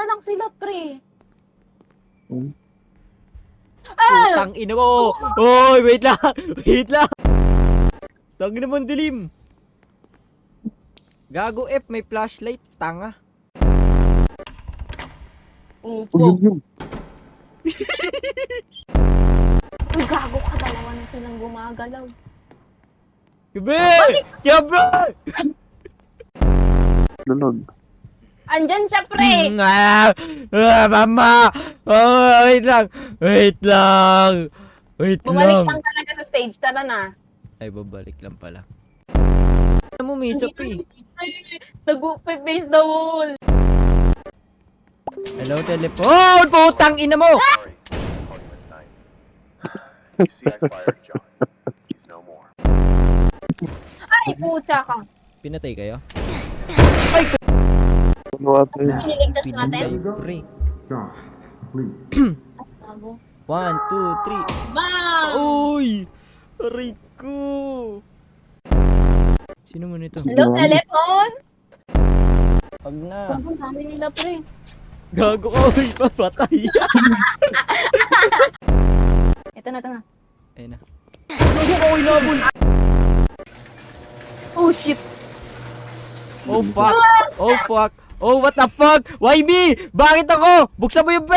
na lang sila, pre. Hmm? Ah! Putang ina mo! Oy, wait lang! Wait lang! Tangin naman dilim! Gago F, may flashlight, tanga. Upo. Uy, gago ka. Dalawa na silang gumagalaw. Gabi! Gabi! Lunod. Andyan siya, pre. Mama! Oh, wait lang! Wait lang! Wait Bumalik lang! lang talaga sa stage. Tara na. Ay, babalik lang pala. Ano mo, Misop eh? Nag-face the wall. Hello, telephone! Putang ina mo! Sorry, Parliament 9. You see, I fired John. He's no more. Ay, pucha ka. Pinatay kayo? Ano ate? Iniligtas Pinatay, natin. pre. Gago. 1, 2, 3. Bang! Uy! Aray ko! Sino mo nito? Hello, telephone? Pag na. Gago, ang dami nila, pre. Gago ka, uy! Papatay! Ito na, ito na. Ayun na. Gago ka, uy! Nabul! Oh, shit. Oh, fuck! Oh, fuck! Oh, what the fuck? Why me? Bakit ako? Buksan mo yung bed!